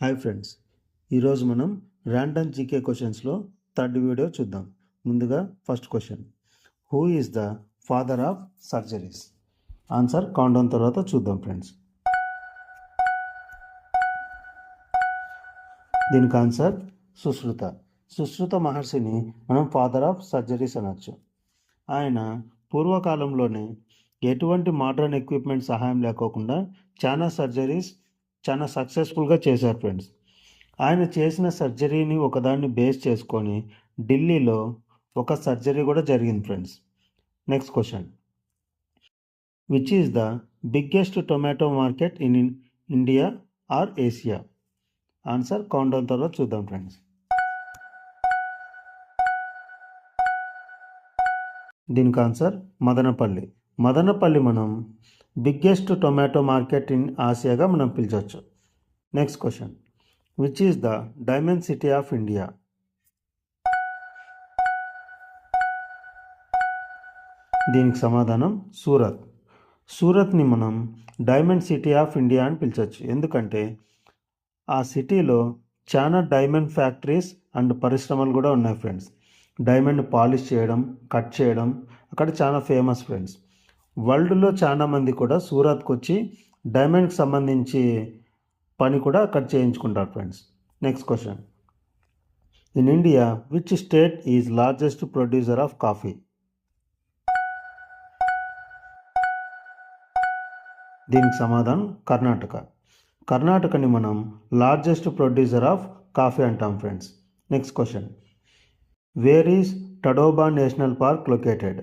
Hi friends, ఈరోజు మనం random GK క్వశ్చన్స్లో third video చూద్దాం. ముందుగా first question, who is the father of surgeries? Answer count తర్వాత చూద్దాం ఫ్రెండ్స్. దీనికి ఆన్సర్ సుశ్రుత. సుశ్రుత మహర్షిని మనం ఫాదర్ ఆఫ్ సర్జరీస్ అనొచ్చు. ఆయన పూర్వకాలంలోనే ఎటువంటి మోడర్న్ ఎక్విప్మెంట్ సహాయం లేకోకుండా చాలా సర్జరీస్ చాలా సక్సెస్ఫుల్గా చేశారు ఫ్రెండ్స్. ఆయన చేసిన సర్జరీని ఒకదాన్ని బేస్ చేసుకొని ఢిల్లీలో ఒక సర్జరీ కూడా జరిగింది friends. Next question, which is the biggest tomato market in India or Asia? Answer countdown తర్వాత చూద్దాం ఫ్రెండ్స్. దీనికి ఆన్సర్ మదనపల్లి. మదనపల్లి మనం బిగ్గెస్ట్ టొమాటో మార్కెట్ ఇన్ ఆసియాగా మనం పిలిచవచ్చు. Next question, which is the diamond city of India? దీనికి సమాధానం సూరత్. సూరత్ని మనం డైమండ్ సిటీ ఆఫ్ ఇండియా అని పిలిచవచ్చు, ఎందుకంటే ఆ సిటీలో చాలా డైమండ్ ఫ్యాక్టరీస్ అండ్ పరిశ్రమలు కూడా ఉన్నాయి ఫ్రెండ్స్. డైమండ్ పాలిష్ చేయడం, కట్ చేయడం అక్కడ చాలా ఫేమస్ ఫ్రెండ్స్. వరల్డ్లో చాలామంది కూడా సూరత్కి వచ్చి డైమండ్కి సంబంధించి పని కూడా అక్కడ చేయించుకుంటారు friends. Next question, in India which state is largest producer of coffee? దీనికి సమాధానం కర్ణాటక. కర్ణాటకని మనం లార్జెస్ట్ ప్రొడ్యూసర్ ఆఫ్ కాఫీ అంటాం friends. Next question, where is Tadoba national park located?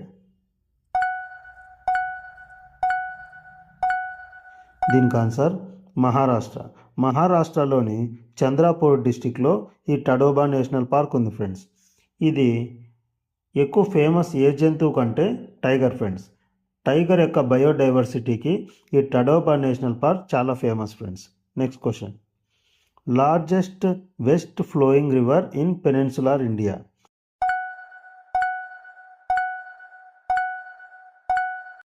దీనికి ఆన్సర్ మహారాష్ట్ర. మహారాష్ట్రలోని చంద్రాపూర్ డిస్టిక్లో ఈ టడోబా నేషనల్ పార్క్ ఉంది ఫ్రెండ్స్. ఇది ఎక్కువ ఫేమస్ ఏ జంతువు కంటే టైగర్ ఫ్రెండ్స్. టైగర్ యొక్క బయోడైవర్సిటీకి ఈ టడోబా నేషనల్ పార్క్ చాలా famous friends. Next question, largest west flowing river in peninsular India?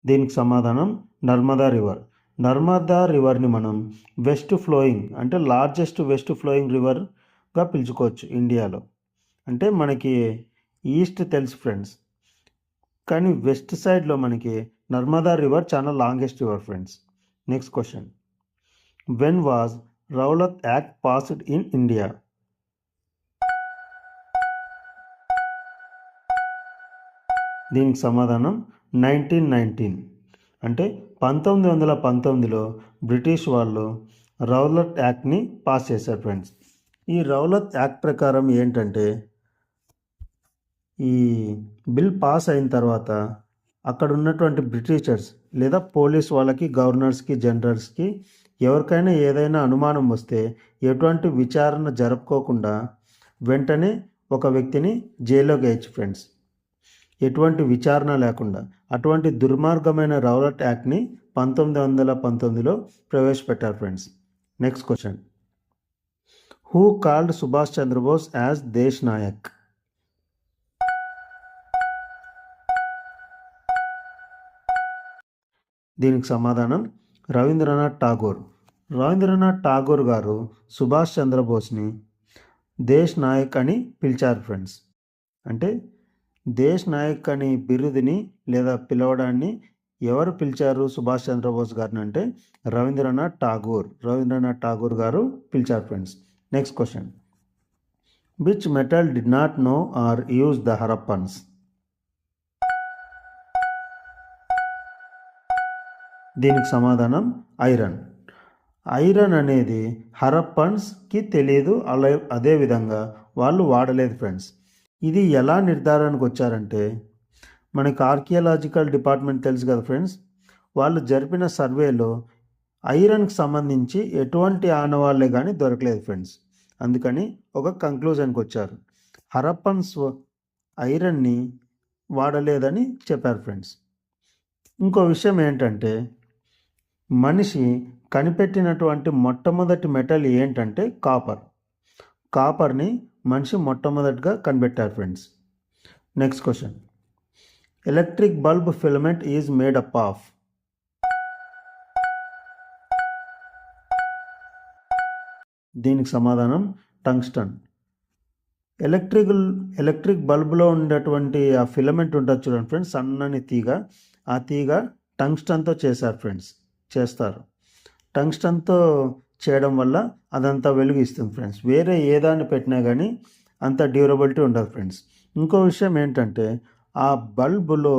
దీనికి సమాధానం నర్మదా రివర్. నర్మదా రివర్ని మనం వెస్ట్ ఫ్లోయింగ్ అంటే లార్జెస్ట్ వెస్ట్ ఫ్లోయింగ్ రివర్గా పిలుచుకోవచ్చు ఇండియాలో. అంటే మనకి ఈస్ట్ తెలుసు ఫ్రెండ్స్, కానీ వెస్ట్ సైడ్లో మనకి నర్మదా రివర్ చాలా longest river friends. Next question, when was Rowlatt act passed in India? దీనికి సమాధానం 1919. అంటే 1919లో బ్రిటిష్ వాళ్ళు రౌలట్ యాక్ట్ని పాస్ చేశారు ఫ్రెండ్స్. ఈ రౌలట్ యాక్ట్ ప్రకారం ఏంటంటే, ఈ బిల్ పాస్ అయిన తర్వాత అక్కడ ఉన్నటువంటి బ్రిటిషర్స్ లేదా పోలీస్ వాళ్ళకి, గవర్నర్స్కి, జనరల్స్కి ఎవరికైనా ఏదైనా అనుమానం వస్తే ఎటువంటి విచారణ జరుపుకోకుండా వెంటనే ఒక వ్యక్తిని జైల్లోకి వేయచ్చు ఫ్రెండ్స్, ఎటువంటి విచారణ లేకుండా. అటువంటి దుర్మార్గమైన రౌలట్ యాక్ట్ని 1919లో ప్రవేశపెట్టారు friends. Next question, who called Subhash Chandra Bose as Desh Nayak? దీనికి సమాధానం రవీంద్రనాథ్ ఠాగూర్. రవీంద్రనాథ్ ఠాగూర్ గారు సుభాష్ చంద్రబోస్ని దేశ్ నాయక్ అని పిలిచారు ఫ్రెండ్స్. అంటే దేశ్ నాయక్ అని బిరుదుని లేదా పిలవడాన్ని ఎవరు పిలిచారు సుభాష్ చంద్రబోస్ గారిని అంటే రవీంద్రనాథ్ ఠాగూర్ గారు పిలిచారు friends. Next question, which metal did not know or use the Harappans? దీనికి సమాధానం ఐరన్. ఐరన్ అనేది హరప్పన్స్కి తెలియదు, అదేవిధంగా వాళ్ళు వాడలేదు ఫ్రెండ్స్. ఇది ఎలా నిర్ధారణకు వచ్చారంటే, మనకి ఆర్కియాలజికల్ డిపార్ట్మెంట్ తెలుసు కదా ఫ్రెండ్స్, వాళ్ళు జరిపిన సర్వేలో ఐరన్కి సంబంధించి ఎటువంటి ఆనవాళ్ళే కానీ దొరకలేదు ఫ్రెండ్స్. అందుకని ఒక కంక్లూజన్కి వచ్చారు, హరప్పన్స్ ఐరన్ని వాడలేదని చెప్పారు ఫ్రెండ్స్. ఇంకో విషయం ఏంటంటే, మనిషి కనిపెట్టినటువంటి మొట్టమొదటి మెటల్ ఏంటంటే కాపర్ని మనిషి మొట్టమొదటిగా కనిపెట్టారు friends. Next question, electric bulb filament is made up of? దీనికి సమాధానం టంగ్స్టన్. ఎలక్ట్రిక్ బల్బులో ఉండేటువంటి ఆ ఫిలమెంట్ ఉంటుంది చూడండి ఫ్రెండ్స్, సన్నని తీగ, ఆ తీగ టంగ్స్టన్తో చేస్తారు. టంగ్స్టన్తో చేయడం వల్ల అదంతా వెలుగు ఇస్తుంది ఫ్రెండ్స్. వేరే ఏదాన్ని పెట్టినా కానీ అంత డ్యూరబిలిటీ ఉండదు ఫ్రెండ్స్. ఇంకో విషయం ఏంటంటే ఆ బల్బులో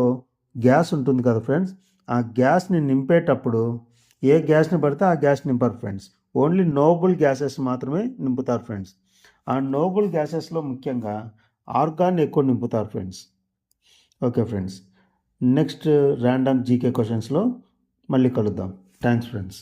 గ్యాస్ ఉంటుంది కదా ఫ్రెండ్స్, ఆ గ్యాస్ని నింపేటప్పుడు ఏ గ్యాస్ని పడితే ఆ గ్యాస్ నింపరు ఫ్రెండ్స్. ఓన్లీ నోబుల్ గ్యాసెస్ మాత్రమే నింపుతారు ఫ్రెండ్స్. ఆ నోబుల్ గ్యాసెస్లో ముఖ్యంగా ఆర్గాన్ ఎక్కువ నింపుతారు friends. Okay friends, next random GK క్వశ్చన్స్లో మళ్ళీ కలుద్దాం. Thanks friends.